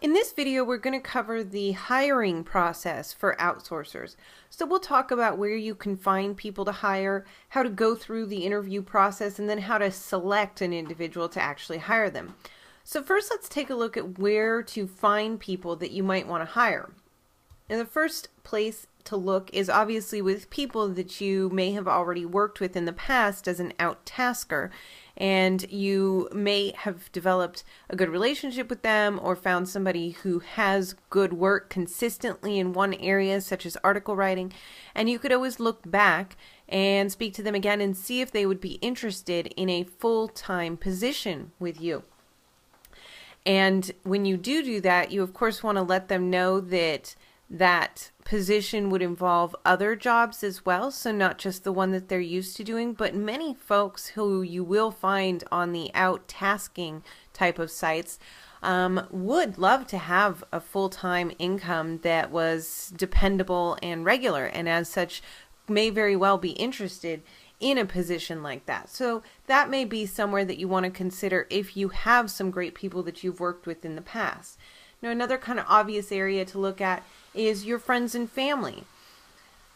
In this video, we're going to cover the hiring process for outsourcers. So we'll talk about where you can find people to hire, how to go through the interview process, and then how to select an individual to actually hire them. So first, let's take a look at where to find people that you might want to hire. And the first place to look is obviously with people that you may have already worked with in the past as an out-tasker, and you may have developed a good relationship with them or found somebody who has good work consistently in one area, such as article writing, and you could always look back and speak to them again and see if they would be interested in a full-time position with you. And when you do that, you of course want to let them know that that position would involve other jobs as well, so not just the one that they're used to doing, but many folks who you will find on the out-tasking type of sites would love to have a full-time income that was dependable and regular, and as such may very well be interested in a position like that. So that may be somewhere that you want to consider if you have some great people that you've worked with in the past. Now, another kind of obvious area to look at is your friends and family.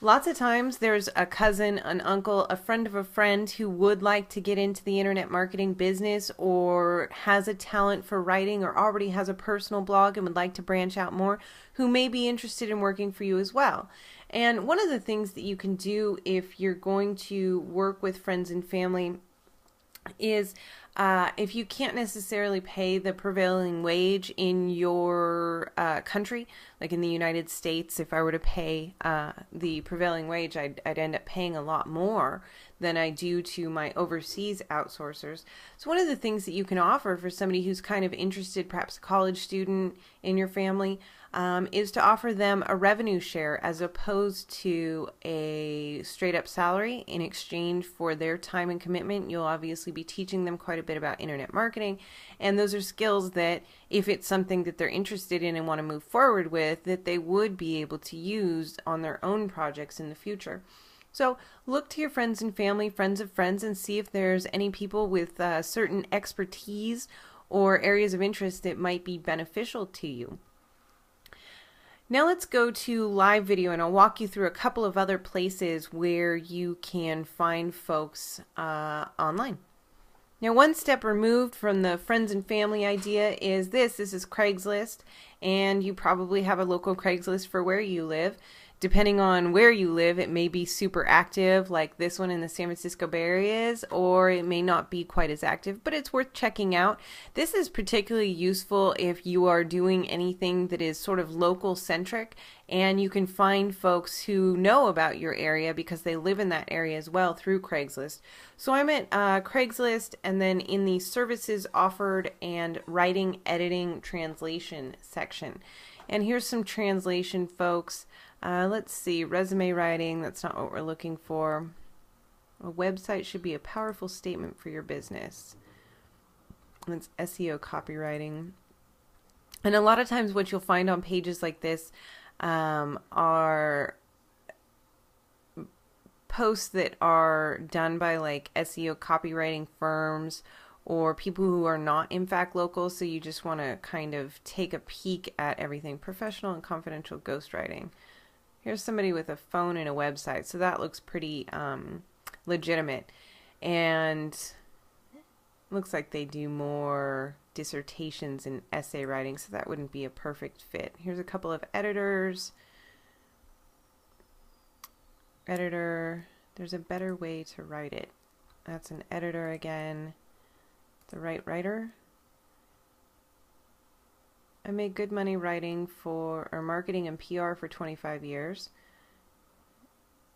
Lots of times there's a cousin, an uncle, a friend of a friend who would like to get into the internet marketing business or has a talent for writing or already has a personal blog and would like to branch out more, who may be interested in working for you as well. And one of the things that you can do if you're going to work with friends and family is if you can't necessarily pay the prevailing wage in your country, like in the United States, if I were to pay the prevailing wage, I'd end up paying a lot more than I do to my overseas outsourcers. So one of the things that you can offer for somebody who's kind of interested, perhaps a college student in your family, is to offer them a revenue share as opposed to a straight up salary in exchange for their time and commitment. You'll obviously be teaching them quite a bit about internet marketing, and those are skills that if it's something that they're interested in and want to move forward with, that they would be able to use on their own projects in the future. So look to your friends and family, friends of friends, and see if there's any people with certain expertise or areas of interest that might be beneficial to you. Now let's go to live video, and I'll walk you through a couple of other places where you can find folks online. Now, one step removed from the friends and family idea is this. This is Craigslist, and you probably have a local Craigslist for where you live. Depending on where you live, it may be super active like this one in the San Francisco Bay Area is, or it may not be quite as active, but it's worth checking out. This is particularly useful if you are doing anything that is sort of local centric, and you can find folks who know about your area because they live in that area as well through Craigslist. So I'm at Craigslist, and then in the services offered and writing, editing, translation section. And here's some translation folks. Let's see, resume writing, that's not what we're looking for. A website should be a powerful statement for your business. That's SEO copywriting. And a lot of times what you'll find on pages like this are posts that are done by like SEO copywriting firms or people who are not in fact local, so you just want to kind of take a peek at everything. Professional and confidential ghostwriting. Here's somebody with a phone and a website, so that looks pretty legitimate. And looks like they do more dissertations and essay writing, so that wouldn't be a perfect fit. Here's a couple of editors. Editor, there's a better way to write it. That's an editor again. The right writer. I made good money writing for or marketing and PR for 25 years,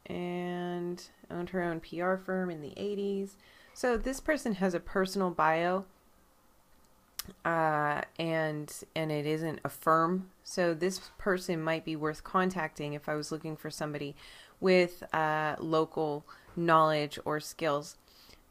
and owned her own PR firm in the 80s. So this person has a personal bio, and it isn't a firm. So this person might be worth contacting if I was looking for somebody with local knowledge or skills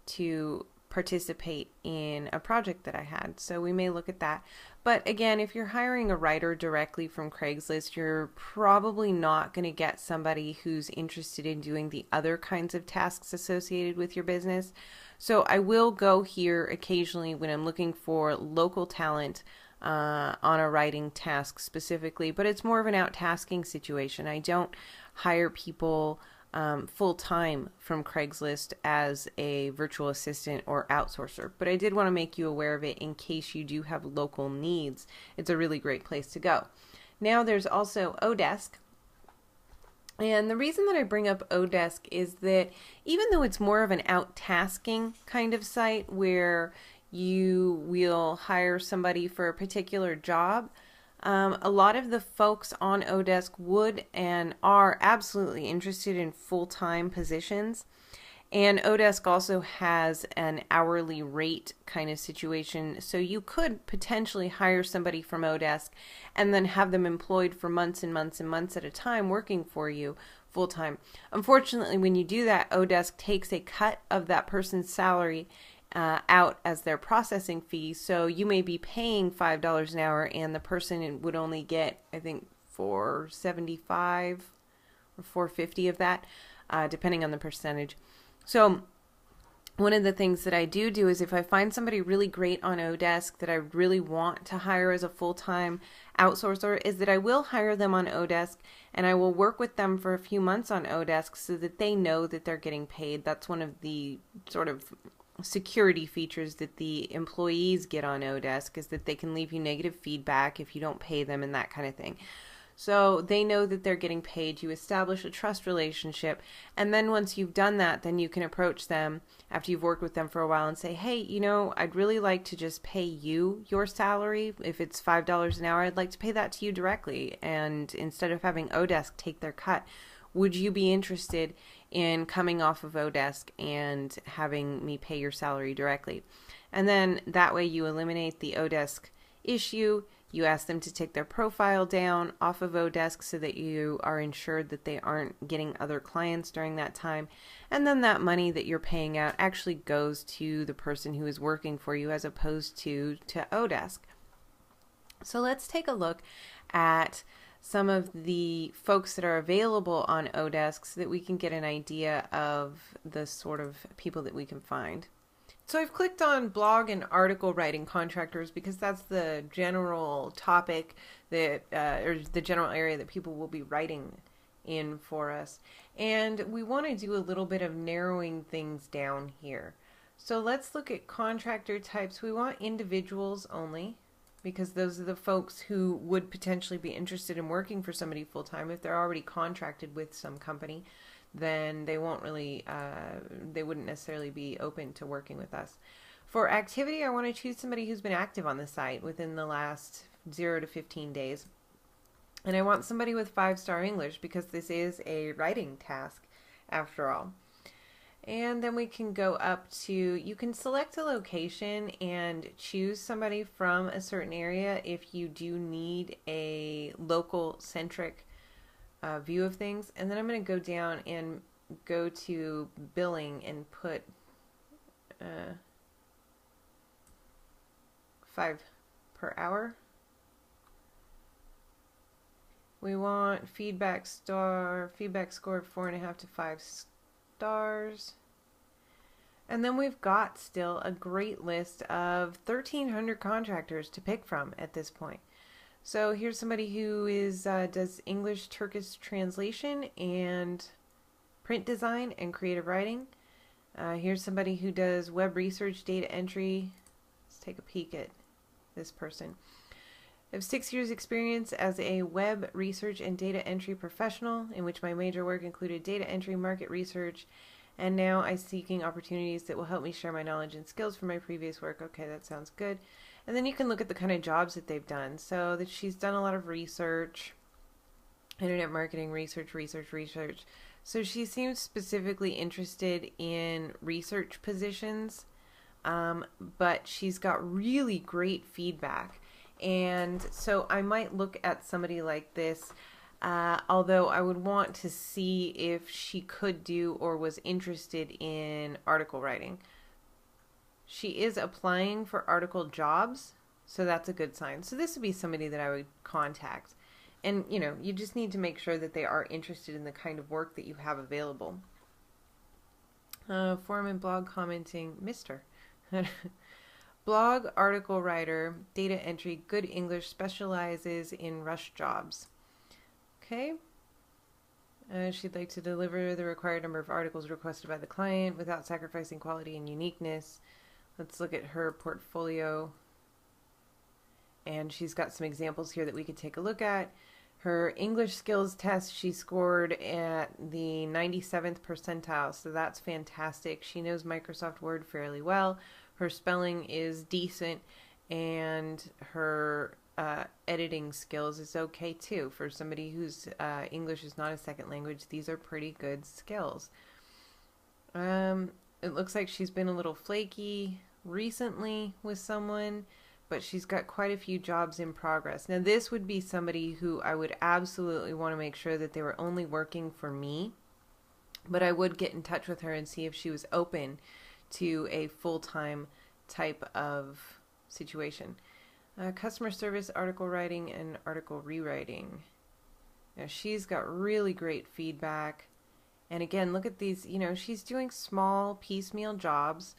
to participate in a project that I had. So we may look at that. But again, if you're hiring a writer directly from Craigslist, you're probably not going to get somebody who's interested in doing the other kinds of tasks associated with your business. So I will go here occasionally when I'm looking for local talent on a writing task specifically, but it's more of an out-tasking situation. I don't hire people full-time from Craigslist as a virtual assistant or outsourcer, but I did want to make you aware of it in case you do have local needs. It's a really great place to go. Now there's also Odesk. And the reason that I bring up Odesk is that even though it's more of an out-tasking kind of site where you will hire somebody for a particular job, a lot of the folks on Odesk would and are absolutely interested in full-time positions. And Odesk also has an hourly rate kind of situation. So you could potentially hire somebody from Odesk and then have them employed for months and months and months at a time working for you full-time. Unfortunately, when you do that, Odesk takes a cut of that person's salary out as their processing fee. So you may be paying $5 an hour and the person would only get, I think, $4.75 or $4.50 of that, depending on the percentage. So one of the things that I do is if I find somebody really great on Odesk that I really want to hire as a full-time outsourcer, is that I will hire them on Odesk and I will work with them for a few months on Odesk so that they know that they're getting paid. That's one of the sort of security features that the employees get on Odesk, is that they can leave you negative feedback if you don't pay them and that kind of thing. So they know that they're getting paid. You establish a trust relationship, and then once you've done that, then you can approach them after you've worked with them for a while and say, hey, you know, I'd really like to just pay you your salary. If it's $5 an hour, I'd like to pay that to you directly, and instead of having Odesk take their cut, would you be interested in coming off of Odesk and having me pay your salary directly? And then that way you eliminate the Odesk issue. You ask them to take their profile down off of Odesk so that you are ensured that they aren't getting other clients during that time. And then that money that you're paying out actually goes to the person who is working for you as opposed to Odesk. So let's take a look at some of the folks that are available on Odesk so that we can get an idea of the sort of people that we can find. So I've clicked on blog and article writing contractors because that's the general topic that, or the general area that people will be writing in for us. And we want to do a little bit of narrowing things down here. So let's look at contractor types. We want individuals only, because those are the folks who would potentially be interested in working for somebody full-time. If they're already contracted with some company, then they won't really, they wouldn't necessarily be open to working with us. For activity, I want to choose somebody who's been active on the site within the last 0 to 15 days. And I want somebody with 5-star English because this is a writing task after all. And then we can go up to, you can select a location and choose somebody from a certain area if you do need a local centric view of things. And then I'm going to go down and go to billing and put 5 per hour. We want feedback score of 4.5 to 5 stars. And then we've got still a great list of 1,300 contractors to pick from at this point. So here's somebody who is does English Turkish translation and print design and creative writing. Here's somebody who does web research, data entry. Let's take a peek at this person. I have 6 years experience as a web research and data entry professional, in which my major work included data entry, market research, and now I'm seeking opportunities that will help me share my knowledge and skills from my previous work. Okay, that sounds good. And then you can look at the kind of jobs that they've done. So that she's done a lot of research, internet marketing, research. So she seems specifically interested in research positions, but she's got really great feedback. And so I might look at somebody like this, although I would want to see if she could do or was interested in article writing. She is applying for article jobs, so that's a good sign. So this would be somebody that I would contact. And, you know, you just need to make sure that they are interested in the kind of work that you have available. Forum and blog commenting, Mr. Blog article writer, data entry, good English, specializes in rush jobs. Okay. She'd like to deliver the required number of articles requested by the client without sacrificing quality and uniqueness. Let's look at her portfolio. And she's got some examples here that we could take a look at. Her English skills test, she scored at the 97th percentile, so that's fantastic. She knows Microsoft Word fairly well. Her spelling is decent, and her editing skills is okay too. For somebody whose English is not a second language, these are pretty good skills. It looks like she's been a little flaky recently with someone, but she's got quite a few jobs in progress. Now, this would be somebody who I would absolutely want to make sure that they were only working for me, but I would get in touch with her and see if she was open to a full-time type of situation. Customer service, article writing, and article rewriting. Now, she's got really great feedback. And again, look at these, she's doing small piecemeal jobs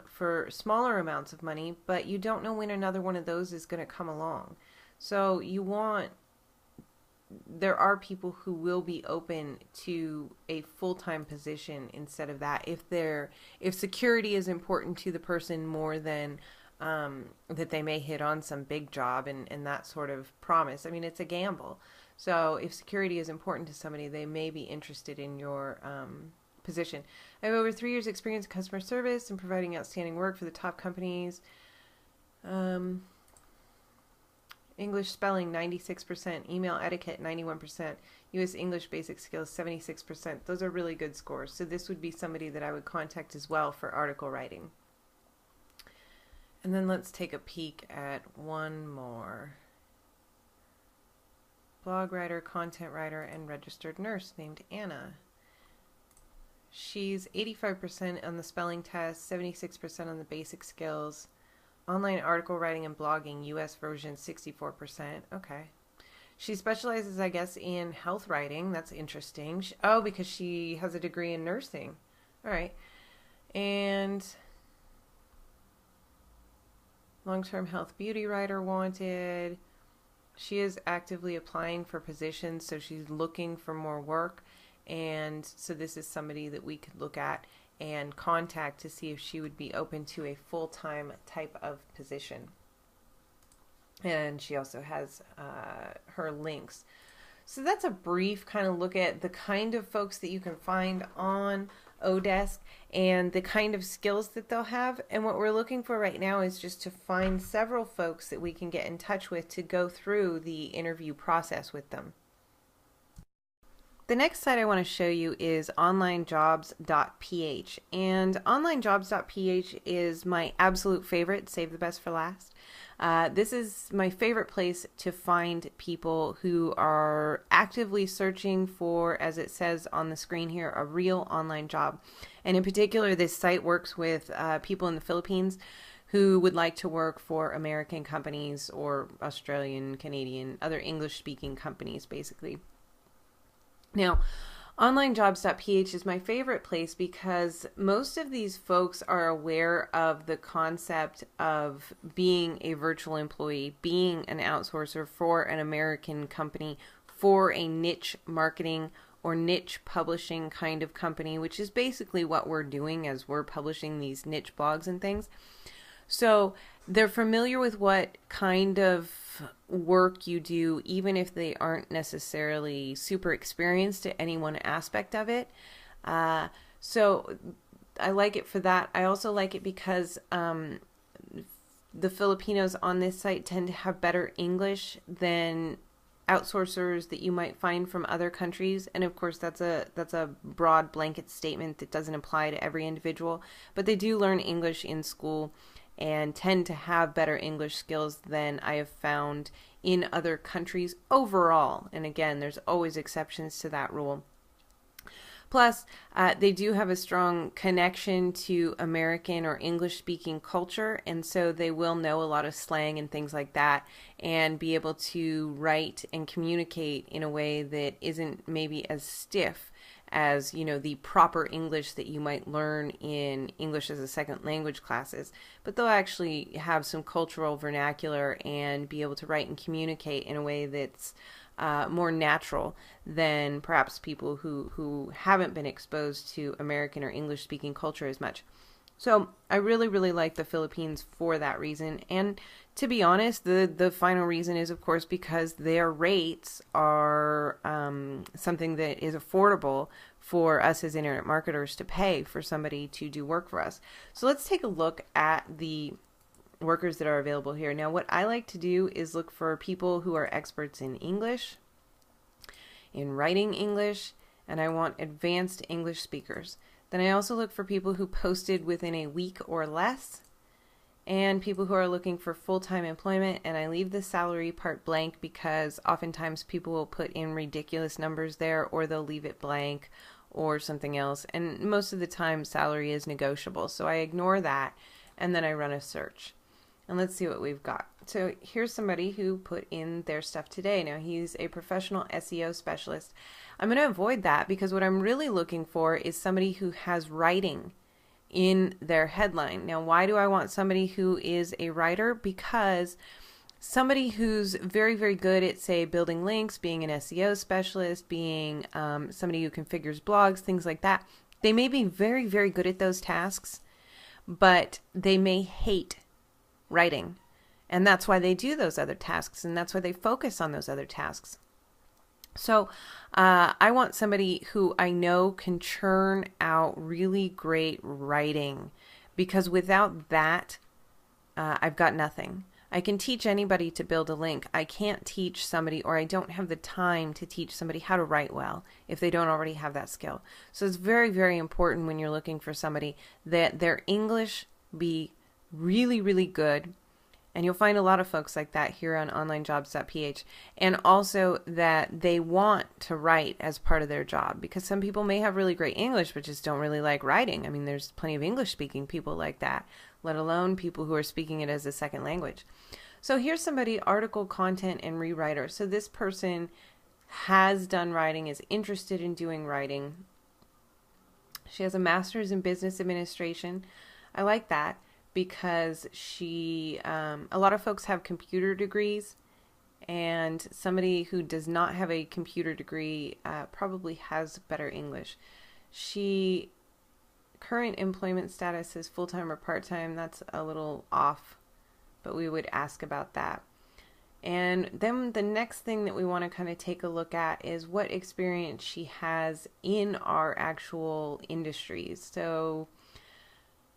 for smaller amounts of money, but you don't know when another one of those is going to come along. So there are people who will be open to a full-time position instead of that if security is important to the person more than that they may hit on some big job and that sort of promise. I mean, it's a gamble. So if security is important to somebody, they may be interested in your position. I have over 3 years experience in customer service and providing outstanding work for the top companies. English spelling 96%, email etiquette 91%, US English basic skills 76%. Those are really good scores. So this would be somebody that I would contact as well for article writing. And then let's take a peek at one more. Blog writer, content writer, and registered nurse named Anna. She's 85% on the spelling test, 76% on the basic skills. Online article writing and blogging, US version 64%. Okay. She specializes, I guess, in health writing. That's interesting. Because she has a degree in nursing. All right. And long-term health beauty writer wanted. She is actively applying for positions, so she's looking for more work. And so this is somebody that we could look at and contact to see if she would be open to a full-time type of position. And she also has her links. So that's a brief kind of look at the kind of folks that you can find on Odesk and the kind of skills that they'll have. And what we're looking for right now is just to find several folks that we can get in touch with to go through the interview process with them. The next site I want to show you is onlinejobs.ph, and onlinejobs.ph is my absolute favorite, save the best for last. This is my favorite place to find people who are actively searching for, as it says on the screen here, a real online job. And in particular, this site works with people in the Philippines who would like to work for American companies or Australian, Canadian, other English-speaking companies, basically. Now, onlinejobs.ph is my favorite place because most of these folks are aware of the concept of being a virtual employee, being an outsourcer for an American company, for a niche marketing or niche publishing kind of company, which is basically what we're doing as we're publishing these niche blogs and things. So they're familiar with what kind of work you do, even if they aren't necessarily super experienced at any one aspect of it. So I like it for that. I also like it because the Filipinos on this site tend to have better English than outsourcers that you might find from other countries. And of course, that's a broad blanket statement that doesn't apply to every individual, but they do learn English in school and tend to have better English skills than I have found in other countries overall. And again, there's always exceptions to that rule. Plus, they do have a strong connection to American or English-speaking culture, and so they will know a lot of slang and things like that and be able to write and communicate in a way that isn't maybe as stiff as, you know, the proper English that you might learn in English as a second language classes, but they'll actually have some cultural vernacular and be able to write and communicate in a way that's more natural than perhaps people who haven't been exposed to American or English speaking culture as much. So I really, really like the Philippines for that reason. And to be honest, the final reason is, of course, because their rates are something that is affordable for us as internet marketers to pay for somebody to do work for us. So let's take a look at the workers that are available here. Now, what I like to do is look for people who are experts in English, in writing English, and I want advanced English speakers. Then I also look for people who posted within a week or less, and people who are looking for full-time employment, and I leave the salary part blank because oftentimes people will put in ridiculous numbers there, or they'll leave it blank or something else, and most of the time salary is negotiable, so I ignore that and then I run a search. And let's see what we've got. So here's somebody who put in their stuff today. Now, he's a professional SEO specialist. I'm going to avoid that because what I'm really looking for is somebody who has writing in their headline. Now, why do I want somebody who is a writer? Because somebody who's very, very good at, say, building links, being an SEO specialist, being somebody who configures blogs, things like that, they may be very, very good at those tasks, but they may hate writing. And that's why they do those other tasks, and that's why they focus on those other tasks. So I want somebody who I know can churn out really great writing, because without that, I've got nothing. I can teach anybody to build a link. I can't teach somebody, or I don't have the time to teach somebody how to write well if they don't already have that skill. So it's very, very important when you're looking for somebody that their English be really, really good. And you'll find a lot of folks like that here on onlinejobs.ph. And also that they want to write as part of their job, because some people may have really great English but just don't really like writing. I mean, there's plenty of English speaking people like that, let alone people who are speaking it as a second language. So here's somebody, article content and rewriter. So this person has done writing, is interested in doing writing. She has a master's in business administration. I like that, because she, a lot of folks have computer degrees, and somebody who does not have a computer degree probably has better English. She, current employment status is full-time or part-time. That's a little off, but we would ask about that. And then the next thing that we want to kind of take a look at is what experience she has in our actual industries. So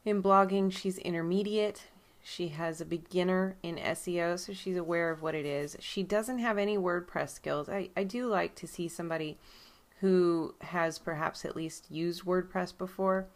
in blogging, she's intermediate. She has a beginner in SEO, so she's aware of what it is. She doesn't have any WordPress skills. I do like to see somebody who has perhaps at least used WordPress before,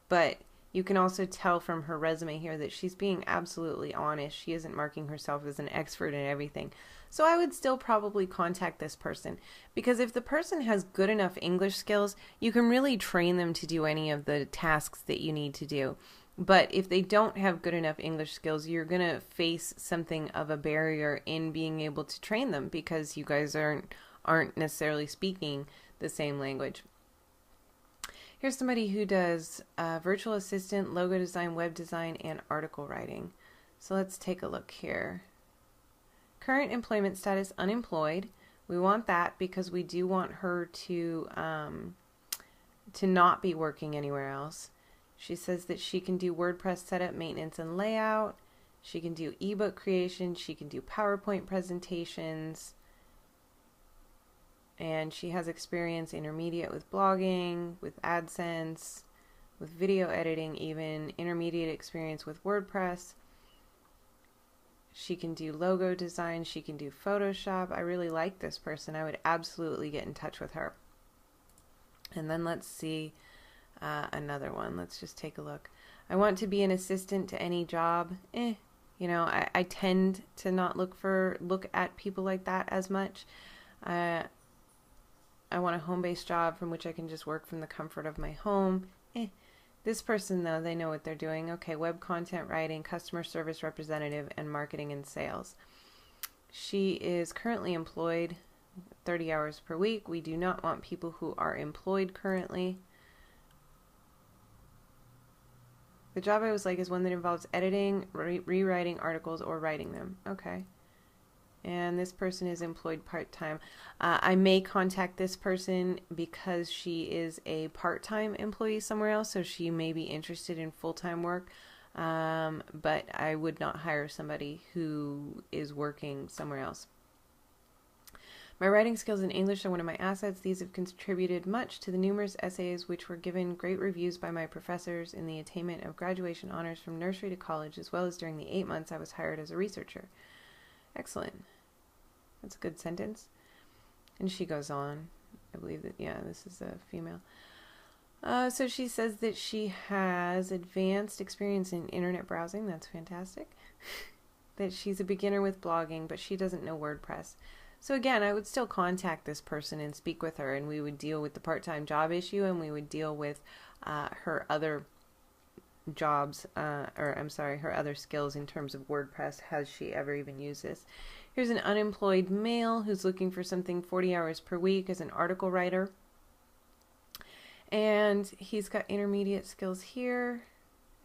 but you can also tell from her resume here that she's being absolutely honest. She isn't marking herself as an expert in everything. So I would still probably contact this person, because if the person has good enough English skills, you can really train them to do any of the tasks that you need to do. But if they don't have good enough English skills, you're going to face something of a barrier in being able to train them, because you guys aren't necessarily speaking the same language. Here's somebody who does virtual assistant, logo design, web design, and article writing. So let's take a look here. Current employment status, unemployed. We want that because we do want her to not be working anywhere else. She says that she can do WordPress setup, maintenance, and layout. She can do ebook creation. She can do PowerPoint presentations. And she has experience intermediate with blogging, with AdSense, with video editing, even intermediate experience with WordPress. She can do logo design. She can do Photoshop. I really like this person. I would absolutely get in touch with her. And then let's see another one. Let's just take a look. I want to be an assistant to any job. You know, I tend to not look at people like that as much. I want a home-based job from which I can just work from the comfort of my home. This person, though, they know what they're doing. Okay, web content writing, customer service representative, and marketing and sales. She is currently employed. 30 hours per week. We do not want people who are employed currently. The job I was like is one that involves editing, rewriting articles, or writing them. Okay. And this person is employed part-time. I may contact this person because she is a part-time employee somewhere else, so she may be interested in full-time work. But I would not hire somebody who is working somewhere else. My writing skills in English are one of my assets. These have contributed much to the numerous essays which were given great reviews by my professors in the attainment of graduation honors from nursery to college, as well as during the 8 months I was hired as a researcher. Excellent. That's a good sentence. And she goes on. I believe that, yeah, this is a female. So she says that she has advanced experience in internet browsing. That's fantastic. That she's a beginner with blogging, but she doesn't know WordPress. So again, I would still contact this person and speak with her, and we would deal with the part-time job issue, and we would deal with her other jobs, her other skills in terms of WordPress. Has she ever even used this? Here's an unemployed male who's looking for something 40 hours per week as an article writer. And he's got intermediate skills here,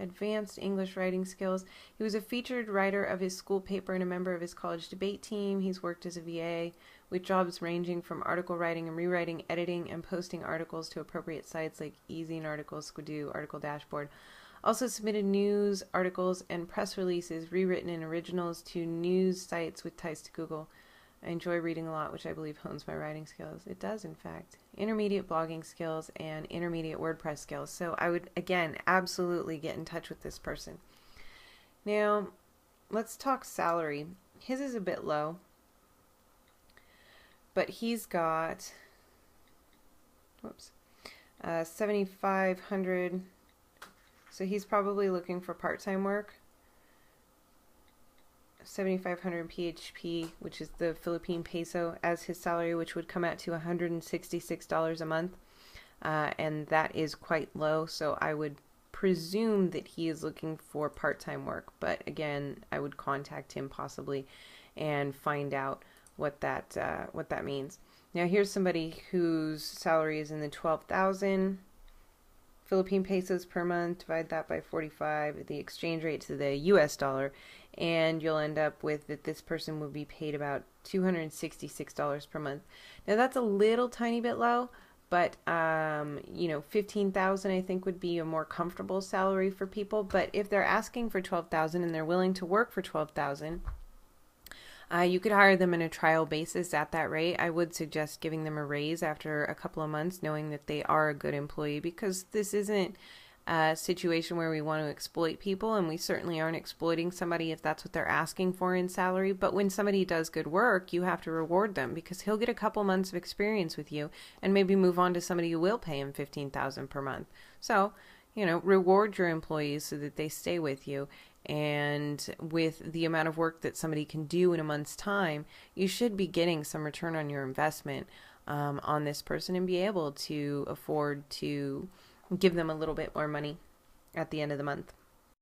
advanced English writing skills. He was a featured writer of his school paper and a member of his college debate team. He's worked as a VA with jobs ranging from article writing and rewriting, editing, and posting articles to appropriate sites like Easy Articles, Squidoo, Article Dashboard. Also submitted news, articles, and press releases, rewritten in originals to news sites with ties to Google. I enjoy reading a lot, which I believe hones my writing skills. It does, in fact. Intermediate blogging skills and intermediate WordPress skills. So I would, again, absolutely get in touch with this person. Now, let's talk salary. His is a bit low, but he's got, 7,500. So he's probably looking for part-time work. 7,500 PHP, which is the Philippine peso, as his salary, which would come out to $166 a month. And that is quite low, so I would presume that he is looking for part-time work. But again, I would contact him possibly and find out what that means. Now here's somebody whose salary is in the 12,000 Philippine pesos per month. Divide that by 45, the exchange rate to the US dollar, and you'll end up with that this person will be paid about $266 per month. Now that's a little tiny bit low, but 15,000 I think would be a more comfortable salary for people. But if they're asking for 12,000 and they're willing to work for 12,000, you could hire them in a trial basis at that rate. I would suggest giving them a raise after a couple of months, knowing that they are a good employee, because this isn't a situation where we want to exploit people, and we certainly aren't exploiting somebody if that's what they're asking for in salary. But when somebody does good work, you have to reward them, because he'll get a couple months of experience with you and maybe move on to somebody who will pay him $15,000 per month. So, reward your employees so that they stay with you. And with the amount of work that somebody can do in a month's time, you should be getting some return on your investment on this person, and be able to afford to give them a little bit more money at the end of the month.